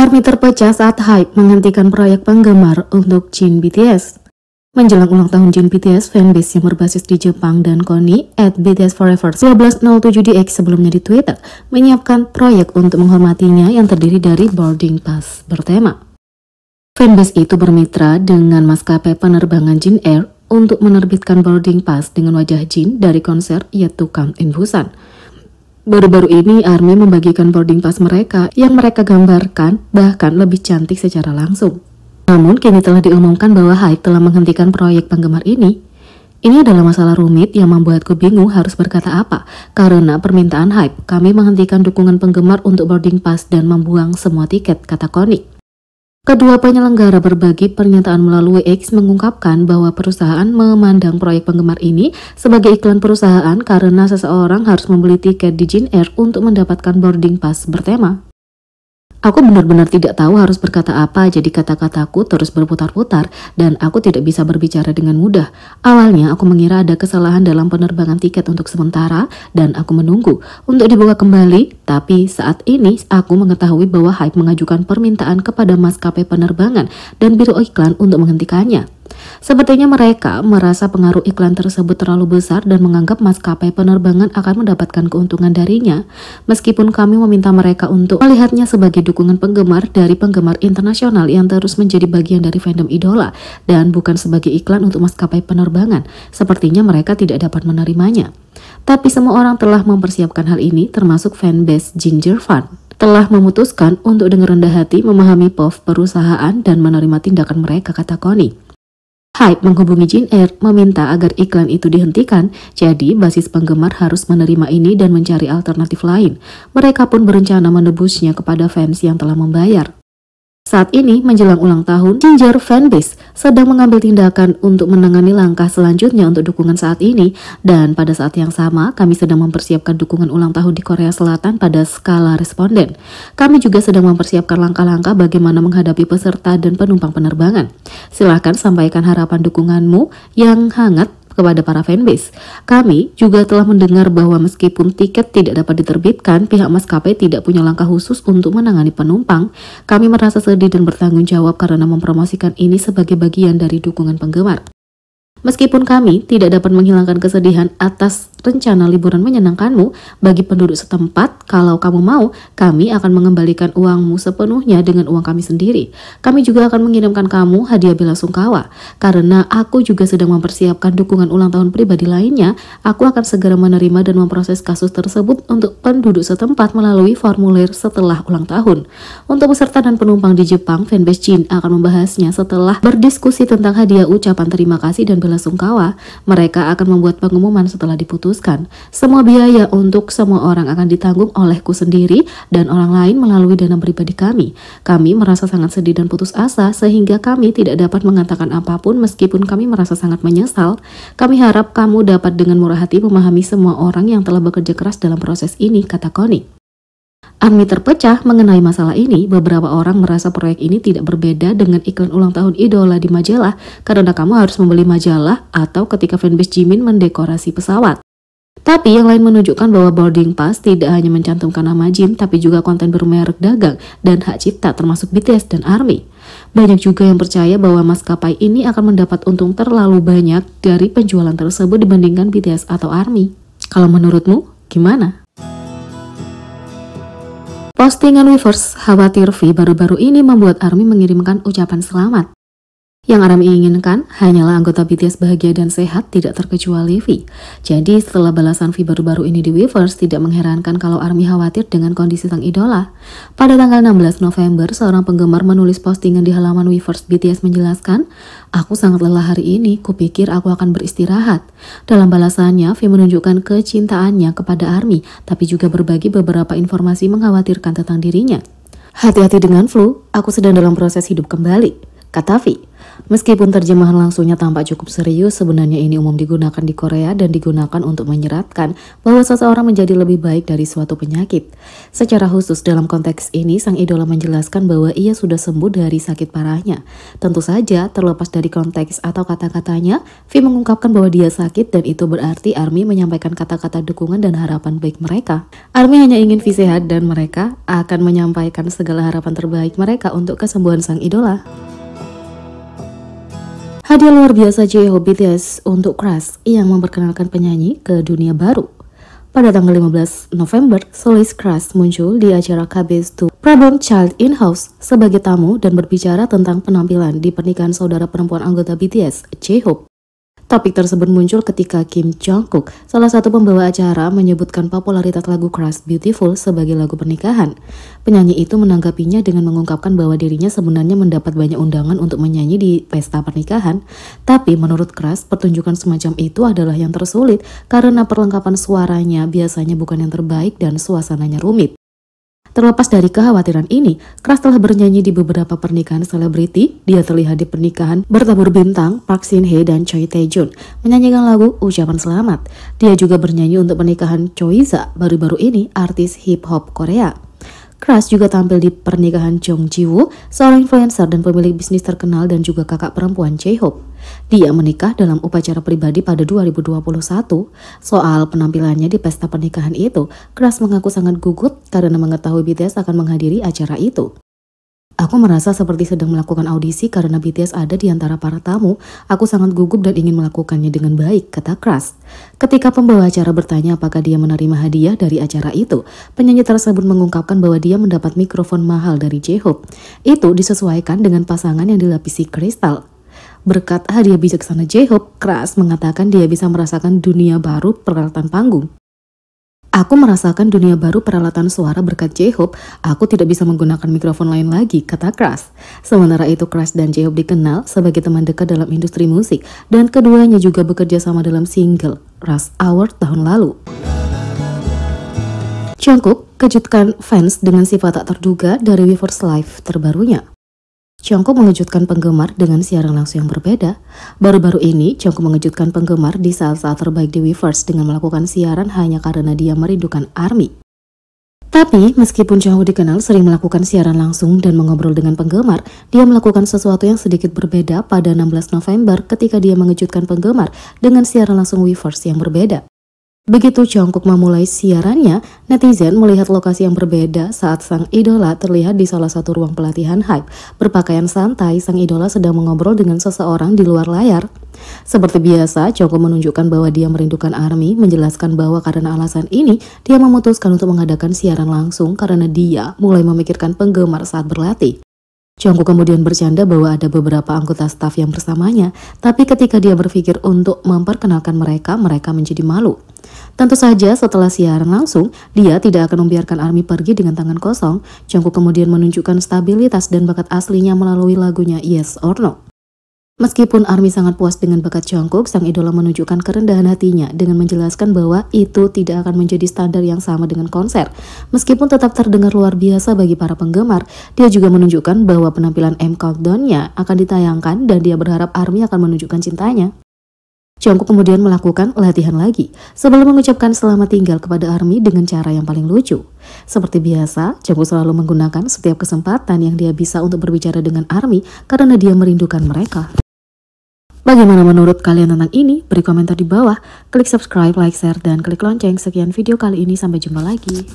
ARMY terpecah saat HYBE menghentikan proyek penggemar untuk Jin BTS. Menjelang ulang tahun Jin BTS, fanbase yang berbasis di Jepang dan KONI @BTSForever 1207DX sebelumnya di Twitter menyiapkan proyek untuk menghormatinya yang terdiri dari boarding pass bertema. Fanbase itu bermitra dengan maskapai penerbangan Jin Air untuk menerbitkan boarding pass dengan wajah Jin dari konser Yet to Come in Busan. Baru-baru ini ARMY membagikan boarding pass mereka yang mereka gambarkan bahkan lebih cantik secara langsung. Namun kini telah diumumkan bahwa HYBE telah menghentikan proyek penggemar ini. Ini adalah masalah rumit yang membuatku bingung harus berkata apa. Karena permintaan HYBE, kami menghentikan dukungan penggemar untuk boarding pass dan membuang semua tiket, kata KONI. Kedua penyelenggara berbagi pernyataan melalui X mengungkapkan bahwa perusahaan memandang proyek penggemar ini sebagai iklan perusahaan karena seseorang harus membeli tiket di Jin Air untuk mendapatkan boarding pass bertema. Aku benar-benar tidak tahu harus berkata apa, jadi kata-kataku terus berputar-putar dan aku tidak bisa berbicara dengan mudah. Awalnya aku mengira ada kesalahan dalam penerbangan tiket untuk sementara dan aku menunggu untuk dibuka kembali, tapi saat ini aku mengetahui bahwa HYBE mengajukan permintaan kepada maskapai penerbangan dan biro iklan untuk menghentikannya. Sepertinya mereka merasa pengaruh iklan tersebut terlalu besar dan menganggap maskapai penerbangan akan mendapatkan keuntungan darinya, meskipun kami meminta mereka untuk melihatnya sebagai dukungan penggemar dari penggemar internasional yang terus menjadi bagian dari fandom idola dan bukan sebagai iklan untuk maskapai penerbangan. Sepertinya mereka tidak dapat menerimanya. Tapi semua orang telah mempersiapkan hal ini, termasuk fanbase Ginger Fan telah memutuskan untuk dengan rendah hati memahami POV perusahaan dan menerima tindakan mereka, kata KONI. HYBE menghubungi Jin Air meminta agar iklan itu dihentikan, jadi basis penggemar harus menerima ini dan mencari alternatif lain. Mereka pun berencana menebusnya kepada fans yang telah membayar. Saat ini, menjelang ulang tahun, Ginger Fanbase sedang mengambil tindakan untuk menangani langkah selanjutnya untuk dukungan saat ini, dan pada saat yang sama, kami sedang mempersiapkan dukungan ulang tahun di Korea Selatan pada skala responden. Kami juga sedang mempersiapkan langkah-langkah bagaimana menghadapi peserta dan penumpang penerbangan. Silahkan sampaikan harapan dukunganmu yang hangat kepada para fanbase. Kami juga telah mendengar bahwa meskipun tiket tidak dapat diterbitkan, pihak maskapai tidak punya langkah khusus untuk menangani penumpang. Kami merasa sedih dan bertanggung jawab karena mempromosikan ini sebagai bagian dari dukungan penggemar. Meskipun kami tidak dapat menghilangkan kesedihan atas rencana liburan menyenangkanmu bagi penduduk setempat, kalau kamu mau, kami akan mengembalikan uangmu sepenuhnya dengan uang kami sendiri. Kami juga akan mengirimkan kamu hadiah bela sungkawa. Karena aku juga sedang mempersiapkan dukungan ulang tahun pribadi lainnya, aku akan segera menerima dan memproses kasus tersebut untuk penduduk setempat melalui formulir setelah ulang tahun. Untuk peserta dan penumpang di Jepang, fanbase Jin akan membahasnya setelah berdiskusi tentang hadiah ucapan terima kasih dan bela sungkawa. Mereka akan membuat pengumuman setelah diputuskan. Semua biaya untuk semua orang akan ditanggung olehku sendiri dan orang lain melalui dana pribadi kami. Kami merasa sangat sedih dan putus asa sehingga kami tidak dapat mengatakan apapun meskipun kami merasa sangat menyesal. Kami harap kamu dapat dengan murah hati memahami semua orang yang telah bekerja keras dalam proses ini, kata KONI. ARMY terpecah mengenai masalah ini. Beberapa orang merasa proyek ini tidak berbeda dengan iklan ulang tahun idola di majalah karena kamu harus membeli majalah atau ketika fanbase Jimin mendekorasi pesawat. Tapi yang lain menunjukkan bahwa boarding pass tidak hanya mencantumkan nama Jin tapi juga konten bermerek dagang dan hak cipta termasuk BTS dan ARMY. Banyak juga yang percaya bahwa maskapai ini akan mendapat untung terlalu banyak dari penjualan tersebut dibandingkan BTS atau ARMY. Kalau menurutmu, gimana? Postingan Weverse khawatir V baru-baru ini membuat ARMY mengirimkan ucapan selamat. Yang ARMY inginkan hanyalah anggota BTS bahagia dan sehat, tidak terkecuali V. Jadi setelah balasan V baru-baru ini di Weverse, tidak mengherankan kalau ARMY khawatir dengan kondisi sang idola. Pada tanggal 16 November, seorang penggemar menulis postingan di halaman Weverse BTS menjelaskan, "Aku sangat lelah hari ini, kupikir aku akan beristirahat." Dalam balasannya, V menunjukkan kecintaannya kepada ARMY, tapi juga berbagi beberapa informasi mengkhawatirkan tentang dirinya. "Hati-hati dengan flu, aku sedang dalam proses hidup kembali," kata V. Meskipun terjemahan langsungnya tampak cukup serius, sebenarnya ini umum digunakan di Korea dan digunakan untuk menyeratkan bahwa seseorang menjadi lebih baik dari suatu penyakit. Secara khusus dalam konteks ini, sang idola menjelaskan bahwa ia sudah sembuh dari sakit parahnya. Tentu saja, terlepas dari konteks atau kata-katanya, V mengungkapkan bahwa dia sakit dan itu berarti ARMY menyampaikan kata-kata dukungan dan harapan baik mereka. ARMY hanya ingin V sehat dan mereka akan menyampaikan segala harapan terbaik mereka untuk kesembuhan sang idola. Hadiah luar biasa J-Hope BTS untuk Crush yang memperkenalkan penyanyi ke dunia baru. Pada tanggal 15 November, solis Crush muncul di acara KBS2 Problem Child In-House sebagai tamu dan berbicara tentang penampilan di pernikahan saudara perempuan anggota BTS, J-Hope. Topik tersebut muncul ketika Kim Jong-kook, salah satu pembawa acara, menyebutkan popularitas lagu Crush Beautiful sebagai lagu pernikahan. Penyanyi itu menanggapinya dengan mengungkapkan bahwa dirinya sebenarnya mendapat banyak undangan untuk menyanyi di pesta pernikahan. Tapi menurut Crush, pertunjukan semacam itu adalah yang tersulit karena perlengkapan suaranya biasanya bukan yang terbaik dan suasananya rumit. Terlepas dari kekhawatiran ini, Crush telah bernyanyi di beberapa pernikahan selebriti. Dia terlihat di pernikahan bertabur bintang Park Shin Hye dan Choi Tae Joon menyanyikan lagu Ucapan Selamat. Dia juga bernyanyi untuk pernikahan Choi Za, baru-baru ini artis hip hop Korea. Crush juga tampil di pernikahan Jung Ji Woo, seorang influencer dan pemilik bisnis terkenal dan juga kakak perempuan J-Hope. Dia menikah dalam upacara pribadi pada 2021. Soal penampilannya di pesta pernikahan itu, Crush mengaku sangat gugup karena mengetahui BTS akan menghadiri acara itu. Aku merasa seperti sedang melakukan audisi karena BTS ada di antara para tamu. Aku sangat gugup dan ingin melakukannya dengan baik, kata Crush. Ketika pembawa acara bertanya apakah dia menerima hadiah dari acara itu, penyanyi tersebut mengungkapkan bahwa dia mendapat mikrofon mahal dari J-Hope. Itu disesuaikan dengan pasangan yang dilapisi kristal. Berkat hadiah bijaksana J-Hope, Crush mengatakan dia bisa merasakan dunia baru peralatan panggung. Aku merasakan dunia baru peralatan suara berkat J-Hope. Aku tidak bisa menggunakan mikrofon lain lagi, kata Crush. Sementara itu, Crush dan J-Hope dikenal sebagai teman dekat dalam industri musik, dan keduanya juga bekerja sama dalam single Rush Hour tahun lalu. Jungkook kejutkan fans dengan sifat tak terduga dari Weverse Live terbarunya. Jungkook mengejutkan penggemar dengan siaran langsung yang berbeda. Baru-baru ini, Jungkook mengejutkan penggemar di saat-saat terbaik di Weverse dengan melakukan siaran hanya karena dia merindukan ARMY. Tapi, meskipun Jungkook dikenal sering melakukan siaran langsung dan mengobrol dengan penggemar, dia melakukan sesuatu yang sedikit berbeda pada 16 November ketika dia mengejutkan penggemar dengan siaran langsung Weverse yang berbeda. Begitu Jungkook memulai siarannya, netizen melihat lokasi yang berbeda saat sang idola terlihat di salah satu ruang pelatihan HYBE. Berpakaian santai, sang idola sedang mengobrol dengan seseorang di luar layar. Seperti biasa, Jungkook menunjukkan bahwa dia merindukan ARMY, menjelaskan bahwa karena alasan ini, dia memutuskan untuk mengadakan siaran langsung karena dia mulai memikirkan penggemar saat berlatih. Jungkook kemudian bercanda bahwa ada beberapa anggota staf yang bersamanya, tapi ketika dia berpikir untuk memperkenalkan mereka menjadi malu. Tentu saja setelah siaran langsung, dia tidak akan membiarkan ARMY pergi dengan tangan kosong. Jungkook kemudian menunjukkan stabilitas dan bakat aslinya melalui lagunya Yes or No. Meskipun ARMY sangat puas dengan bakat Jungkook, sang idola menunjukkan kerendahan hatinya dengan menjelaskan bahwa itu tidak akan menjadi standar yang sama dengan konser. Meskipun tetap terdengar luar biasa bagi para penggemar, dia juga menunjukkan bahwa penampilan M Countdown-nya akan ditayangkan dan dia berharap ARMY akan menunjukkan cintanya. Jungkook kemudian melakukan latihan lagi sebelum mengucapkan selamat tinggal kepada ARMY dengan cara yang paling lucu. Seperti biasa, Jungkook selalu menggunakan setiap kesempatan yang dia bisa untuk berbicara dengan ARMY karena dia merindukan mereka. Bagaimana menurut kalian tentang ini? Beri komentar di bawah, klik subscribe, like, share, dan klik lonceng. Sekian video kali ini, sampai jumpa lagi.